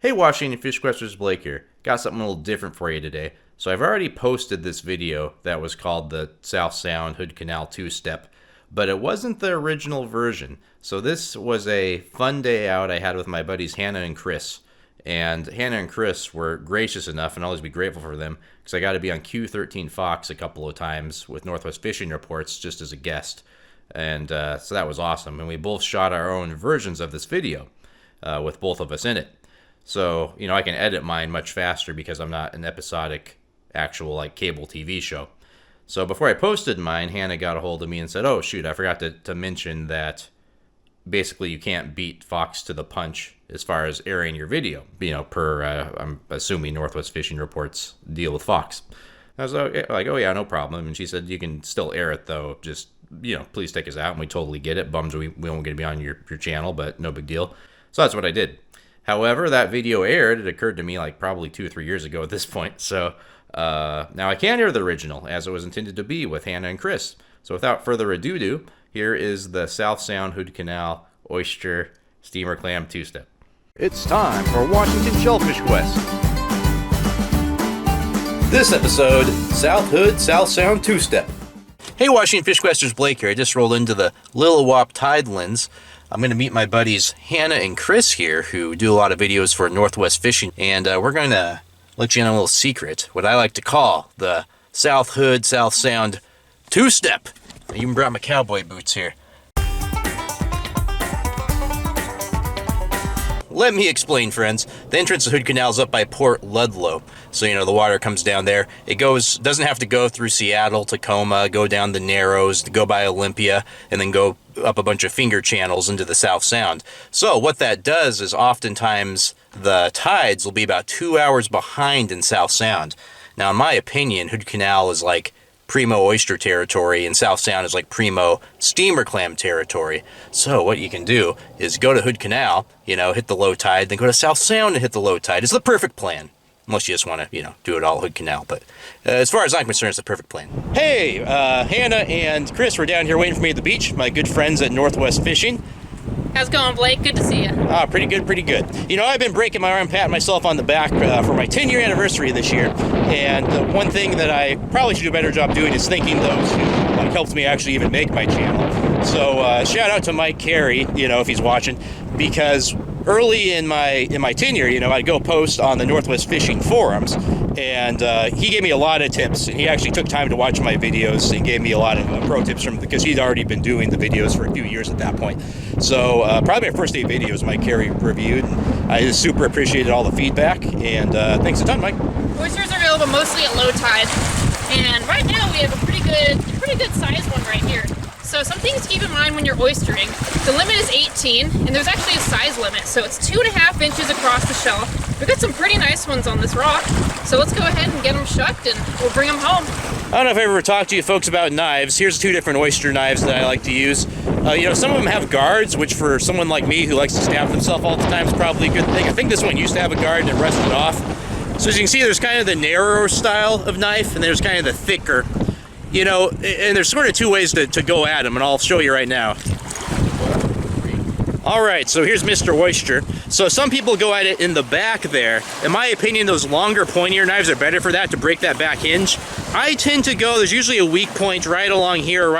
Hey Washington Fish Questers, Blake here. Got something a little different for you today. So I've already posted this video that was called the South Sound Hood Canal two-step, but it wasn't the original version. So this was a fun day out I had with my buddies Hannah and Chris. And Hannah and Chris were gracious enough, and I'll always be grateful for them, because I got to be on Q13 Fox a couple of times with Northwest Fishing Reports just as a guest. And so that was awesome. And we both shot our own versions of this video with both of us in it. So, you know, I can edit mine much faster because I'm not an episodic, actual, like, cable TV show. So before I posted mine, Hannah got a hold of me and said, oh, shoot, I forgot to mention that basically you can't beat Fox to the punch as far as airing your video, you know, per, I'm assuming Northwest Fishing Reports deal with Fox. I was like, oh, yeah, no problem. And she said, you can still air it, though. Just, you know, please take us out. And we totally get it. Bums we won't get to be on your channel, but no big deal. So that's what I did. However, that video aired. It occurred to me like probably 2 or 3 years ago at this point. So now I can air the original as it was intended to be with Hannah and Chris. So without further ado, here is the South Sound Hood Canal Oyster Steamer Clam two-step. It's time for Washington Shellfish Quest. This episode, South Hood, South Sound two-step. Hey Washington Fish Questers, Blake here. I just rolled into the Lillawop Tidelands. I'm going to meet my buddies Hannah and Chris here, who do a lot of videos for Northwest Fishing, and we're going to let you in on a little secret, what I like to call the South Hood, South Sound two-step. I even brought my cowboy boots here. Let me explain, friends. The entrance to Hood Canal is up by Port Ludlow. So, you know, the water comes down there. It doesn't have to go through Seattle, Tacoma, go down the Narrows, go by Olympia, and then go up a bunch of finger channels into the South Sound. So what that does is oftentimes the tides will be about 2 hours behind in South Sound. Now, in my opinion, Hood Canal is like primo oyster territory, and South Sound is like primo steamer clam territory. So what you can do is go to Hood Canal, you know, hit the low tide, then go to South Sound and hit the low tide. It's the perfect plan. Unless you just want to, you know, do it all Hood Canal. But as far as I'm concerned, it's the perfect plan. Hey, Hannah and Chris were down here waiting for me at the beach. My good friends at Northwest Fishing. How's it going, Blake? Good to see you. Pretty good, pretty good. You know, I've been breaking my arm, patting myself on the back for my 10-year anniversary this year. And one thing that I probably should do a better job doing is thanking those who helped me actually even make my channel. So shout out to Mike Carey, you know, if he's watching, because early in my tenure, you know, I'd go post on the Northwest Fishing forums, and he gave me a lot of tips, and he actually took time to watch my videos and gave me a lot of pro tips because he'd already been doing the videos for a few years at that point. So probably my first 8 videos Mike Carey reviewed, and I just super appreciated all the feedback, and thanks a ton, Mike. Oysters are available mostly at low tide, and right now we have a pretty good sized one right here. So some things to keep in mind when you're oystering. The limit is 18, and there's actually a size limit, so it's 2.5 inches across the shell. We've got some pretty nice ones on this rock, so let's go ahead and get them shucked, and we'll bring them home. I don't know if I ever talked to you folks about knives. Here's 2 different oyster knives that I like to use. You know, some of them have guards, which for someone like me who likes to stab himself all the time is probably a good thing. I think this one used to have a guard and it rusted off. So as you can see, there's kind of the narrower style of knife, and there's kind of the thicker. You know, and there's sort of 2 ways to go at them, and I'll show you right now. All right, so here's Mr. Oyster. So some people go at it in the back there. In my opinion, those longer, pointier knives are better for that, to break that back hinge. I tend to go, there's usually a weak point right along here,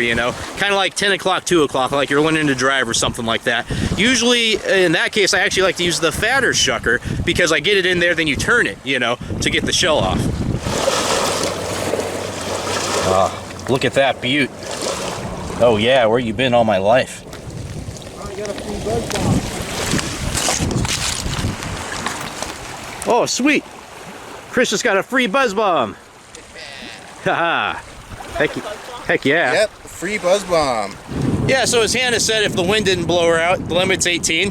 you know, kind of like 10 o'clock, 2 o'clock, like you're learning to drive or something like that. Usually, in that case, I actually like to use the fatter shucker because I get it in there, then you turn it, you know, to get the shell off. Oh, look at that beaut. Oh yeah, where you been all my life? I got a free buzz bomb. Oh, sweet. Chris just got a free buzz bomb. Haha. Heck yeah. Yep, free buzz bomb. Yeah, so as Hannah said, if the wind didn't blow her out, the limit's 18.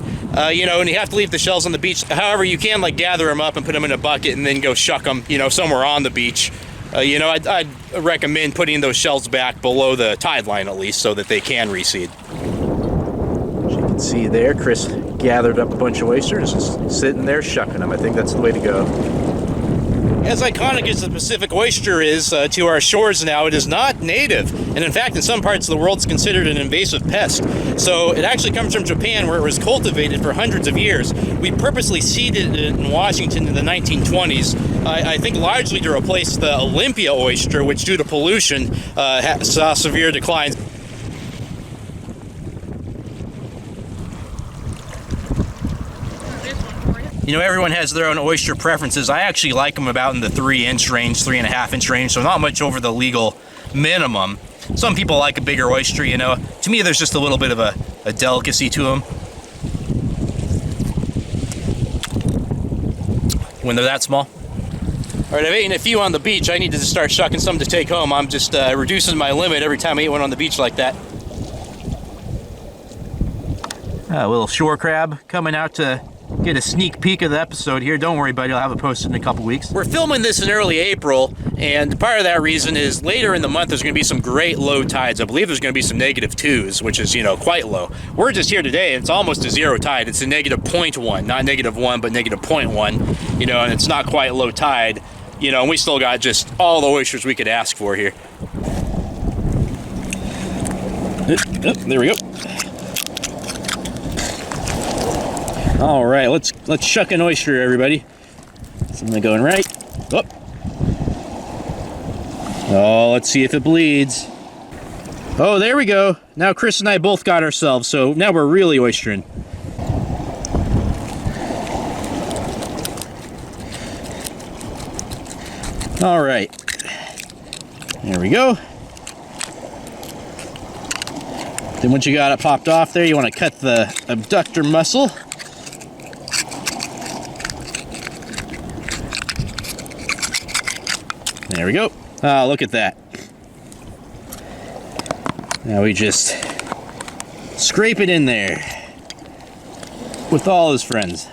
You know, and you have to leave the shells on the beach. However, you can like gather them up and put them in a bucket and then go shuck them, you know, somewhere on the beach. You know, I'd recommend putting those shells back below the tide line at least so that they can reseed. As you can see there, Chris gathered up a bunch of oysters, just sitting there shucking them. I think that's the way to go. As iconic as the Pacific oyster is to our shores now, it is not native. And in fact, in some parts of the world, it's considered an invasive pest. So it actually comes from Japan, where it was cultivated for hundreds of years. We purposely seeded it in Washington in the 1920s, I think largely to replace the Olympia oyster, which due to pollution saw severe declines. You know, everyone has their own oyster preferences. I actually like them about in the 3-inch range, 3.5-inch range, so not much over the legal minimum. Some people like a bigger oyster, you know. To me, there's just a little bit of a delicacy to them when they're that small. All right, I've eaten a few on the beach. I need to just start shucking some to take home. I'm just reducing my limit every time I eat one on the beach like that. A little shore crab coming out to get a sneak peek of the episode here. Don't worry, buddy, I'll have it posted in a couple weeks. We're filming this in early April, and part of that reason is later in the month there's going to be some great low tides. I believe there's going to be some -2s, which is, you know, quite low. We're just here today, and it's almost a zero tide. It's a -0.1, not -1, but -0.1, you know, and it's not quite low tide, you know, and we still got just all the oysters we could ask for here. There we go. All right, let's shuck an oyster, everybody. Something going right. Oh, let's see if it bleeds. Oh, there we go. Now Chris and I both got ourselves, so now we're really oystering. All right, there we go. Then once you got it popped off there, you want to cut the abductor muscle. There we go. Oh, look at that. Now we just scrape it in there with all his friends.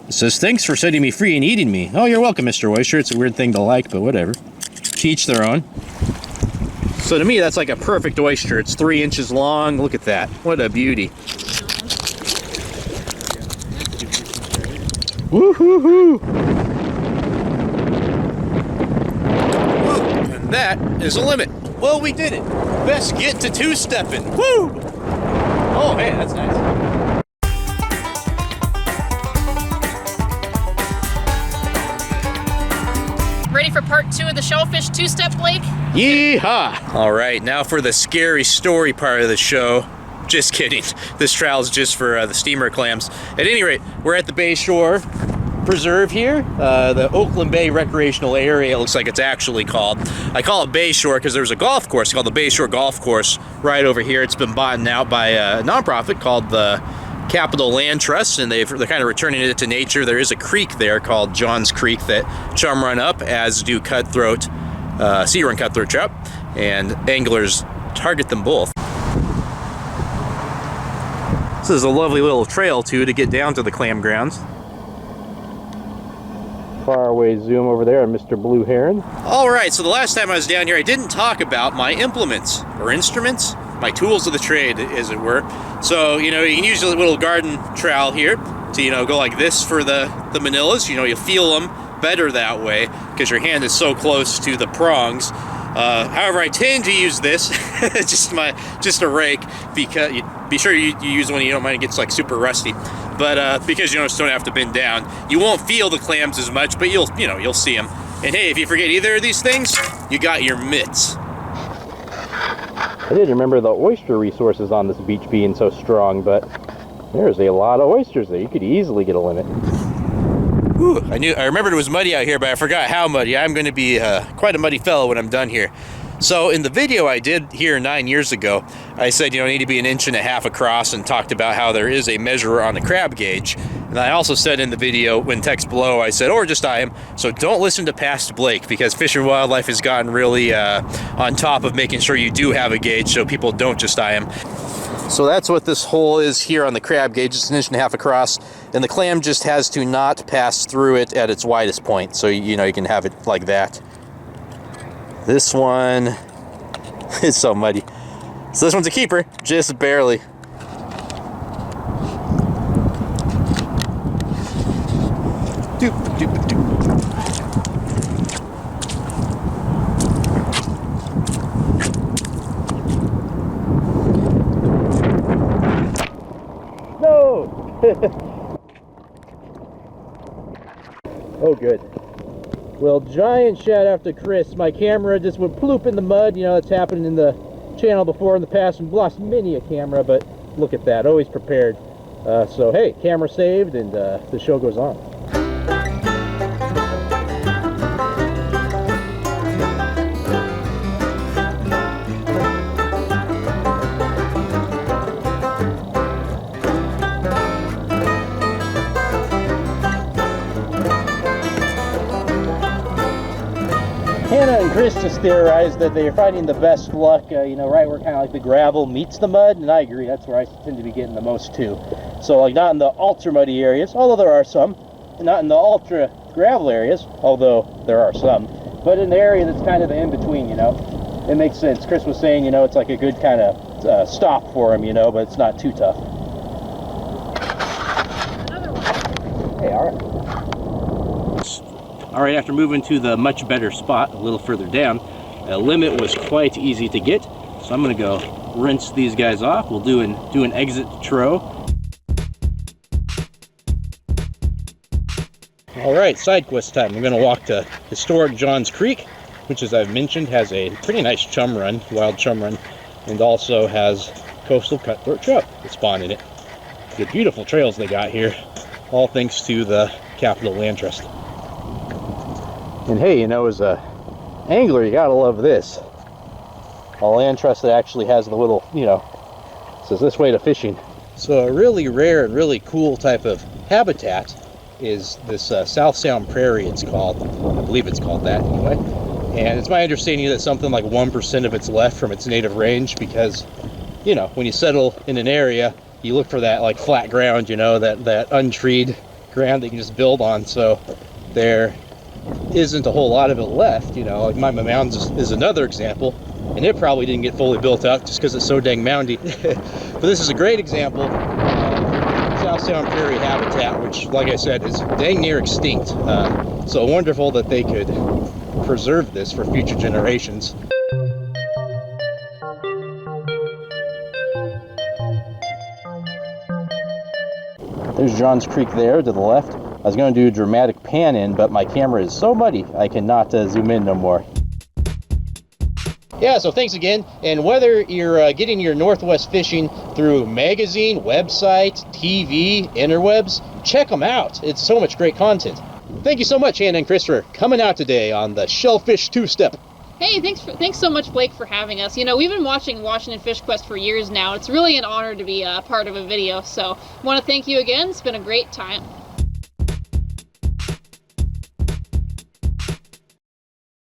It says, thanks for setting me free and eating me. Oh, you're welcome, Mr. Oyster. It's a weird thing to like, but whatever. To each their own. So to me, that's like a perfect oyster. It's 3 inches long. Look at that. What a beauty. Woo-hoo-hoo! And that is a limit. Well, we did it. Best get to 2-stepping. Woo! Oh, hey, that's nice. Ready for part 2 of the shellfish 2-step, Blake? Yeehaw! All right, now for the scary story part of the show. Just kidding. This trial is just for the steamer clams. At any rate, we're at the Bay Shore Preserve here, the Oakland Bay Recreational Area, it looks like it's actually called. I call it Bay Shore because there's a golf course called the Bay Shore Golf Course right over here. It's been bought out by a nonprofit called the Capital Land Trust, and they're kind of returning it to nature. There is a creek there called Johns Creek that chum run up, as do cutthroat, sea run cutthroat trout, and anglers target them both. This is a lovely little trail too to get down to the clam grounds. Far away zoom over there on Mr. Blue Heron. All right, so the last time I was down here, I didn't talk about my implements or instruments, my tools of the trade, as it were. So, you know, you can use a little garden trowel here to, you know, go like this for the manillas. You know, you'll feel them better that way because your hand is so close to the prongs. However, I tend to use this, just a rake, because be sure you use one you don't mind it gets like super rusty. But because you just don't have to bend down, you won't feel the clams as much, but you'll see them. And hey, if you forget either of these things, you got your mitts. I didn't remember the oyster resources on this beach being so strong, but there's a lot of oysters there. You could easily get a limit. Whew, I remembered it was muddy out here, but I forgot how muddy. I'm going to be quite a muddy fellow when I'm done here. So in the video I did here 9 years ago, I said, you need to be 1.5 inches across, and talked about how there is a measurer on the crab gauge. And I also said in the video, when text below, I said, or just I am. So don't listen to past Blake, because Fish and Wildlife has gotten really on top of making sure you do have a gauge so people don't just I am. So that's what this hole is here on the crab gauge. It's 1.5 inches across, and the clam just has to not pass through it at its widest point. So, you can have it like that. This one is so muddy. So this one's a keeper, just barely. Doop, doop, doop. No! Oh, good. Well, giant shout out to Chris. My camera just went ploop in the mud. You know, that's happened in the channel before in the past. We've lost many a camera, but look at that. Always prepared. So, hey, camera saved, and the show goes on. Hannah and Chris just theorized that they are finding the best luck, you know, right where kind of like the gravel meets the mud, and I agree, that's where I tend to be getting the most too. So like not in the ultra muddy areas, although there are some, and not in the ultra gravel areas, although there are some, but in the area that's kind of the in-between, you know. It makes sense. Chris was saying, you know, it's like a good kind of stop for him, you know, but it's not too tough. Hey, all right. All right, after moving to the much better spot a little further down, a limit was quite easy to get, so I'm gonna go rinse these guys off. We'll do an exit tro. All right, side quest time. We're gonna walk to historic Johns Creek, which, as I've mentioned, has a pretty nice chum run, wild chum run, and also has coastal cutthroat trout that spawn in it. The beautiful trails they got here, all thanks to the Capital Land Trust. And hey, you know, as a angler, you gotta love this. A land trust that actually has the little, you know, says this way to fishing. So a really rare and really cool type of habitat is this South Sound Prairie, it's called. I believe it's called that anyway. And it's my understanding that something like 1% of it's left from its native range because, you know, when you settle in an area, you look for that like flat ground, you know, that untreed ground that you can just build on. So there isn't a whole lot of it left, you know. Like my mound is another example, and it probably didn't get fully built up just because it's so dang moundy. But this is a great example of South Sound Prairie habitat, which, like I said, is dang near extinct. So wonderful that they could preserve this for future generations. There's Johns Creek there to the left. I was going to do a dramatic pan in, but my camera is so muddy I cannot zoom in no more. Yeah, so thanks again. And whether you're getting your Northwest fishing through magazine, website, TV, interwebs, check them out. It's so much great content. Thank you so much, Hannah and Chris, for coming out today on the Shellfish Two-Step. Hey, thanks so much, Blake, for having us. You know, we've been watching Washington Fish Quest for years now. It's really an honor to be a part of a video, so I want to thank you again. It's been a great time.